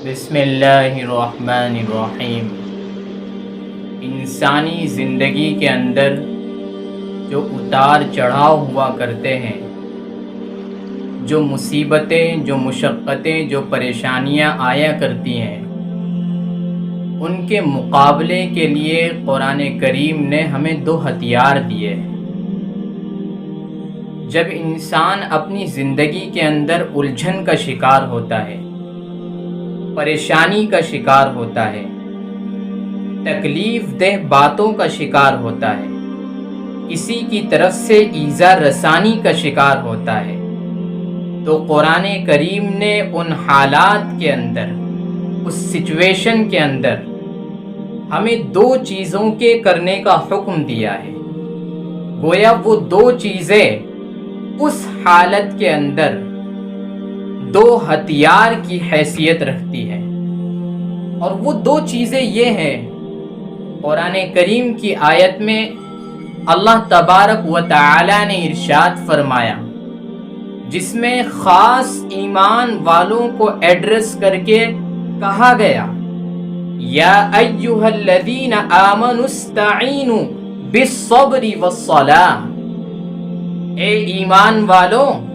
بسم اللہ الرحمن الرحیم۔ انسانی زندگی کے اندر جو اتار چڑھاؤ ہوا کرتے ہیں، جو مصیبتیں، جو مشقتیں، جو پریشانیاں آیا کرتی ہیں، ان کے مقابلے کے لیے قرآن کریم نے ہمیں دو ہتھیار دیے۔ جب انسان اپنی زندگی کے اندر الجھن کا شکار ہوتا ہے، پریشانی کا شکار ہوتا ہے، تکلیف دہ باتوں کا شکار ہوتا ہے، کسی کی طرف سے ایذا رسانی کا شکار ہوتا ہے، تو قرآن کریم نے ان حالات کے اندر، اس سچویشن کے اندر ہمیں دو چیزوں کے کرنے کا حکم دیا ہے۔ گویا وہ دو چیزیں اس حالت کے اندر دو ہتھیار کی حیثیت رکھتی ہے، اور وہ دو چیزیں یہ ہیں۔ قرآن کریم کی آیت میں اللہ تبارک و تعالی نے ارشاد فرمایا، جس میں خاص ایمان والوں کو ایڈریس کر کے کہا گیا، یا ایھا الذین آمنوا استعینوا بالصبر والصلاۃ، اے ایمان والوں،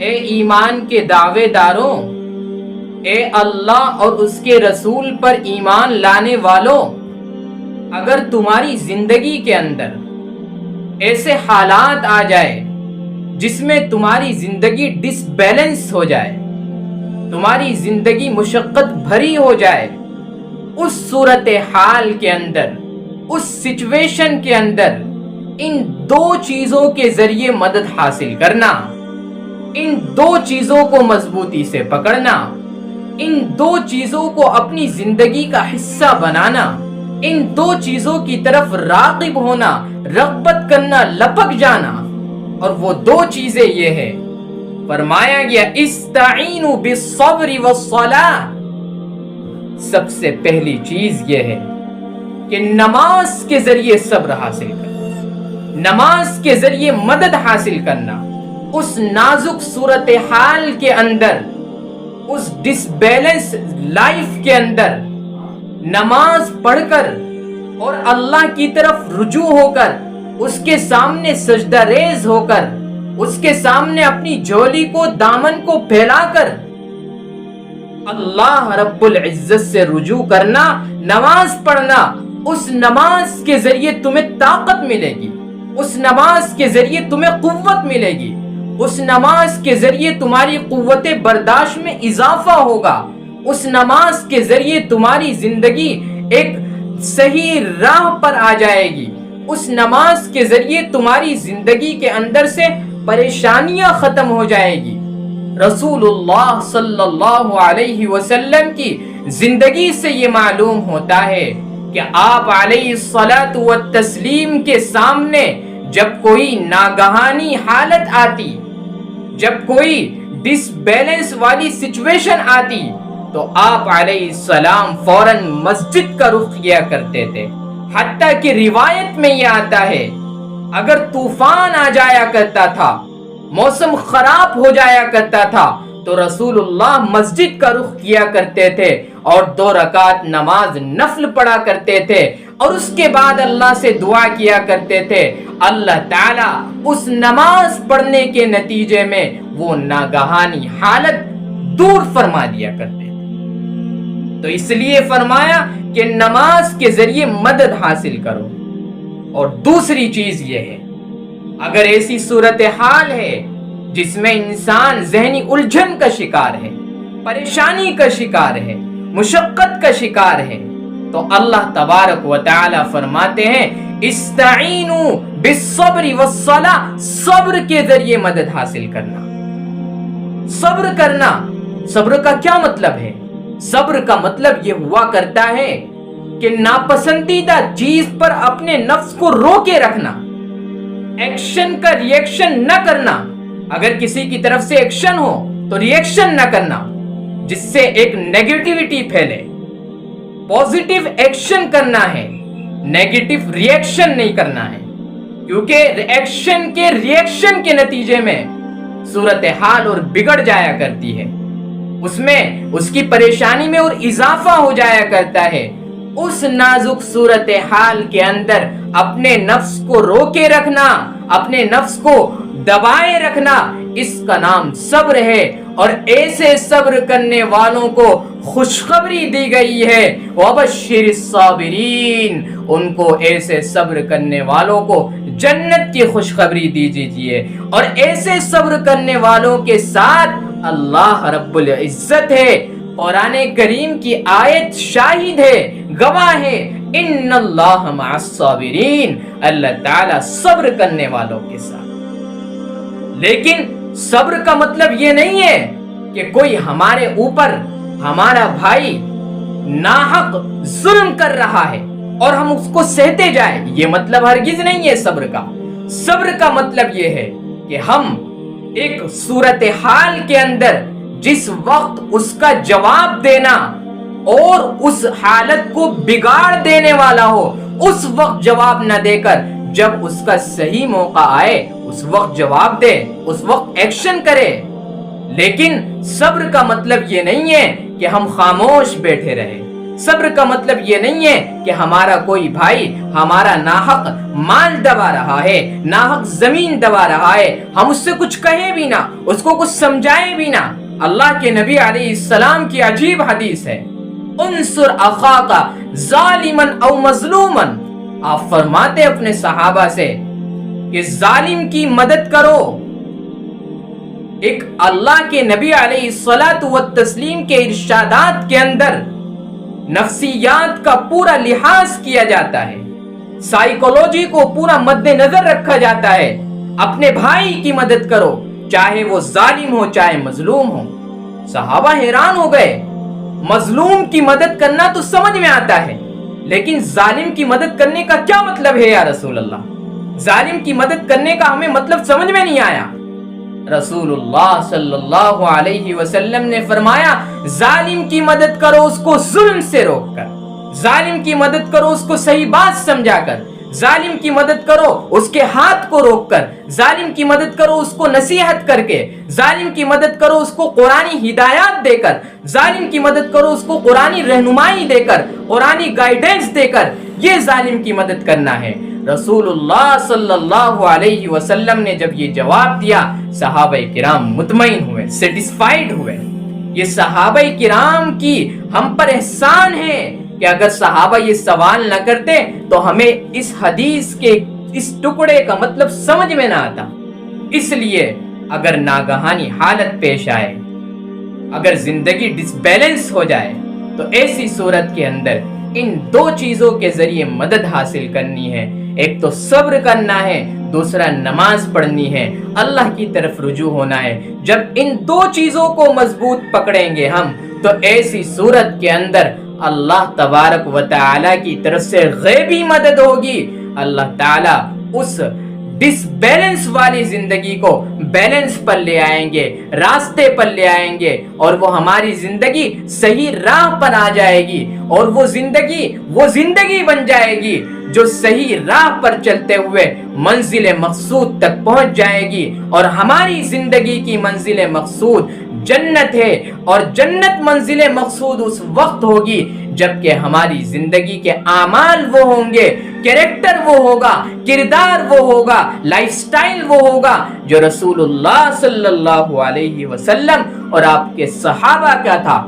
اے ایمان کے دعوے داروں، اے اللہ اور اس کے رسول پر ایمان لانے والوں، اگر تمہاری زندگی کے اندر ایسے حالات آ جائے جس میں تمہاری زندگی ڈس بیلنس ہو جائے، تمہاری زندگی مشقت بھری ہو جائے، اس صورتحال کے اندر، اس سچویشن کے اندر ان دو چیزوں کے ذریعے مدد حاصل کرنا، ان دو چیزوں کو مضبوطی سے پکڑنا، ان دو چیزوں کو اپنی زندگی کا حصہ بنانا، ان دو چیزوں کی طرف راغب ہونا، رغبت کرنا، لپک جانا، اور وہ دو چیزیں یہ ہے، فرمایا گیا استعینوا بالصبر والصلاۃ۔ سب سے پہلی چیز یہ ہے کہ نماز کے ذریعے صبر حاصل کرنا، نماز کے ذریعے مدد حاصل کرنا، اس نازک صورتحال کے اندر، اس ڈس بیلنس لائف کے اندر نماز پڑھ کر اور اللہ کی طرف رجوع ہو کر، اس کے سامنے سجدہ ریز ہو کر، اس کے سامنے اپنی جھولی کو، دامن کو پھیلا کر اللہ رب العزت سے رجوع کرنا، نماز پڑھنا۔ اس نماز کے ذریعے تمہیں طاقت ملے گی، اس نماز کے ذریعے تمہیں قوت ملے گی، اس نماز کے ذریعے تمہاری قوت برداشت میں اضافہ ہوگا، اس نماز کے ذریعے تمہاری زندگی ایک صحیح راہ پر آ جائے گی، اس نماز کے ذریعے تمہاری زندگی کے اندر سے پریشانیاں ختم ہو جائے گی۔ رسول اللہ صلی اللہ علیہ وسلم کی زندگی سے یہ معلوم ہوتا ہے کہ آپ علیہ الصلاۃ والتسلیم کے سامنے جب کوئی ناگہانی حالت آتی، جب کوئی ڈس بیلنس والی سچویشن آتی، تو آپ علیہ السلام فوراً مسجد کا رخ کیا کرتے تھے۔ حتیٰ کہ روایت میں یہ آتا ہے، اگر طوفان آ جایا کرتا تھا، موسم خراب ہو جایا کرتا تھا، تو رسول اللہ مسجد کا رخ کیا کرتے تھے اور 2 رکعت نماز نفل پڑھا کرتے تھے، اور اس کے بعد اللہ سے دعا کیا کرتے تھے، اللہ تعالیٰ اس نماز پڑھنے کے نتیجے میں وہ ناگہانی حالت دور فرما دیا کرتے تھے۔ تو اس لیے فرمایا کہ نماز کے ذریعے مدد حاصل کرو۔ اور دوسری چیز یہ ہے، اگر ایسی صورتحال ہے جس میں انسان ذہنی الجھن کا شکار ہے، پریشانی کا شکار ہے، مشقت کا شکار ہے، تو اللہ تبارک و تعالی فرماتے ہیں استعینوا بالصبر والصلاۃ، صبر کے ذریعے مدد حاصل کرنا۔ صبر کرنا، صبر کا کیا مطلب ہے؟ صبر کا مطلب یہ ہوا کرتا ہے کہ ناپسندیدہ چیز پر اپنے نفس کو روکے رکھنا، ایکشن کا ریئیکشن نہ کرنا۔ اگر کسی کی طرف سے ایکشن ہو تو ریئیکشن نہ کرنا، جس سے ایک نیگیٹیوٹی پھیلے۔ پوزیٹیو ایکشن کرنا ہے، نیگیٹیو ریئیکشن نہیں کرنا ہے، کیونکہ ایکشن کے ریئیکشن کے نتیجے میں صورتحال اور بگڑ جایا کرتی ہے۔ اس میں اس کی پریشانی میں اور اضافہ ہو جایا کرتا ہے۔ اس نازک صورتحال کے اندر اپنے نفس کو روکے رکھنا، اپنے نفس کو دبائے رکھنا، اس کا نام صبر ہے۔ اور ایسے صبر کرنے والوں کو خوشخبری دی گئی ہے، وَبَشِّرِ الصَّابِرِينَ، ان کو ایسے صبر کرنے والوں کو جنت کی خوشخبری دیجیے۔ اور ایسے صبر کرنے والوں کے ساتھ اللہ رب العزت ہے، قرآن کریم کی آیت شاہد ہے، گواہ ہے، ان اللہ مع الصابرین، اللہ تعالیٰ صبر کرنے والوں کے ساتھ۔ لیکن صبر کا مطلب یہ نہیں ہے کہ کوئی ہمارے اوپر، ہمارا بھائی ناحق ظلم کر رہا ہے اور ہم اس کو سہتے جائیں، یہ مطلب ہرگز نہیں ہے صبر کا۔ صبر کا مطلب یہ ہے کہ ہم ایک صورتحال کے اندر جس وقت اس کا جواب دینا اور اس حالت کو بگاڑ دینے والا ہو، اس وقت جواب نہ دے کر جب اس کا صحیح موقع آئے اس وقت جواب دے، اس وقت ایکشن کرے۔ لیکن صبر کا مطلب یہ نہیں ہے کہ ہم خاموش بیٹھے رہے۔ صبر کا مطلب یہ نہیں ہے کہ ہمارا کوئی بھائی ہمارا ناحق مال دبا رہا ہے، ناحق زمین دبا رہا ہے، ہم اس سے کچھ کہیں بھی نہ، اس کو کچھ سمجھائیں بھی نہ۔ اللہ کے نبی علیہ السلام کی عجیب حدیث ہے، انصر اخاک ظالما او مظلوما، آپ فرماتے اپنے صحابہ سے کہ ظالم کی مدد کرو۔ ایک اللہ کے نبی علیہ الصلاۃ والتسلیم کے ارشادات کے اندر نفسیات کا پورا لحاظ کیا جاتا ہے، سائیکولوجی کو پورا مد نظر رکھا جاتا ہے۔ اپنے بھائی کی مدد کرو، چاہے وہ ظالم ہو چاہے مظلوم ہو۔ صحابہ حیران ہو گئے، مظلوم کی مدد کرنا تو سمجھ میں آتا ہے، لیکن ظالم کی مدد کرنے کا کیا مطلب ہے یا رسول اللہ؟ ظالم کی مدد کرنے کا ہمیں مطلب سمجھ میں نہیں آیا۔ رسول اللہ صلی اللہ علیہ وسلم نے فرمایا، ظالم کی مدد کرو اس کو ظلم سے روک کر، ظالم کی مدد کرو اس کو صحیح بات سمجھا کر، ظالم کی مدد کرو اس کے ہاتھ کو روک کر، ظالم کی مدد کرو اس کو نصیحت کر کے، ظالم کی مدد کرو اس کو قرآنی ہدایات دے کر، ظالم کی مدد کرو اس کو قرآنی رہنمائی دے کر، قرآنی گائیڈنس دے کر، یہ ظالم کی مدد کرنا ہے۔ رسول اللہ صلی اللہ علیہ وسلم نے جب یہ جواب دیا، صحابہ کرام مطمئن ہوئے، سیٹسفائیڈ ہوئے۔ یہ صحابہ کرام کی ہم پر احسان ہے کہ اگر صحابہ یہ سوال نہ کرتے تو ہمیں اس حدیث کے اس ٹکڑے کا مطلب سمجھ میں نہ آتا۔ اس لیے اگر ناگہانی حالت پیش آئے، اگر زندگی ڈس بیلنس ہو جائے، تو ایسی صورت کے اندر ان دو چیزوں کے ذریعے مدد حاصل کرنی ہے۔ ایک تو صبر کرنا ہے، دوسرا نماز پڑھنی ہے، اللہ کی طرف رجوع ہونا ہے۔ جب ان دو چیزوں کو مضبوط پکڑیں گے ہم، تو ایسی صورت کے اندر اللہ تبارک و تعالی کی طرف سے غیبی مدد ہوگی۔ اللہ تعالی اس ڈس بیلنس والی زندگی کو بیلنس پر لے آئیں گے، راستے پر لے آئیں گے، اور وہ ہماری زندگی صحیح راہ پر آ جائے گی، اور وہ زندگی بن جائے گی جو صحیح راہ پر چلتے ہوئے منزل مقصود تک پہنچ جائے گی۔ اور ہماری زندگی کی منزل مقصود جنت ہے، اور جنت منزل مقصود اس وقت ہوگی جبکہ ہماری زندگی کے اعمال وہ ہوں گے، کریکٹر وہ ہوگا، کردار وہ ہوگا، لائف سٹائل وہ ہوگا جو رسول اللہ صلی اللہ علیہ وسلم اور آپ کے صحابہ کا تھا۔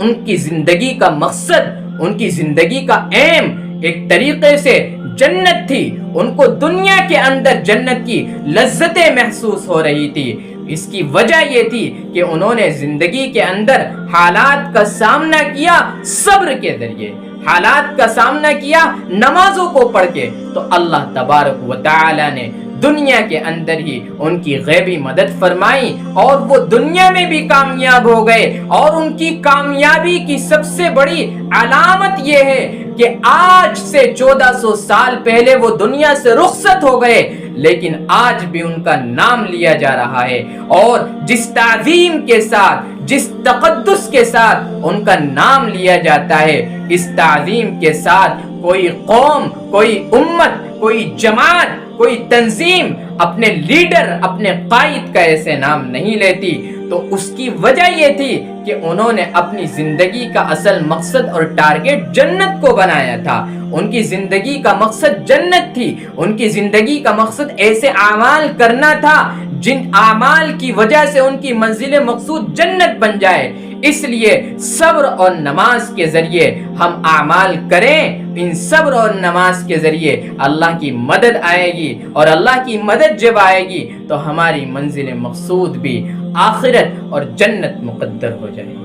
ان کی زندگی کا مقصد، ان کی زندگی کا ایم ایک طریقے سے جنت تھی۔ ان کو دنیا کے اندر جنت کی لذتیں محسوس ہو رہی تھی۔ اس کی وجہ یہ تھی کہ انہوں نے زندگی کے اندر حالات کا سامنا کیا صبر کے ذریعے، حالات کا سامنا کیا نمازوں کو پڑھ کے، تو اللہ تبارک و تعالی نے دنیا کے اندر ہی ان کی غیبی مدد فرمائی، اور وہ دنیا میں بھی کامیاب ہو گئے۔ اور ان کی کامیابی کی سب سے بڑی علامت یہ ہے کہ آج سے 1400 سال پہلے وہ دنیا سے رخصت ہو گئے، لیکن آج بھی ان کا نام لیا جا رہا ہے، اور جس تعظیم کے ساتھ، جس تقدس کے ساتھ ان کا نام لیا جاتا ہے، اس تعظیم کے ساتھ کوئی قوم، کوئی امت، کوئی جماعت، کوئی تنظیم اپنے لیڈر، اپنے قائد کا ایسے نام نہیں لیتی۔ تو اس کی وجہ یہ تھی کہ انہوں نے اپنی زندگی کا اصل مقصد اور ٹارگٹ جنت کو بنایا تھا. ان کی زندگی کا مقصد جنت تھی. ان کی زندگی کا مقصد ایسے اعمال کرنا تھا جن اعمال کی وجہ سے ان کی منزل مقصود جنت بن جائے. اس لیے صبر اور نماز کے ذریعے ہم اعمال کریں. ان صبر اور نماز کے ذریعے اللہ کی مدد آئے گی, اور اللہ کی مدد جب آئے گی تو ہماری منزل مقصود بھی آخرت اور جنت مقدر ہو جائے گی.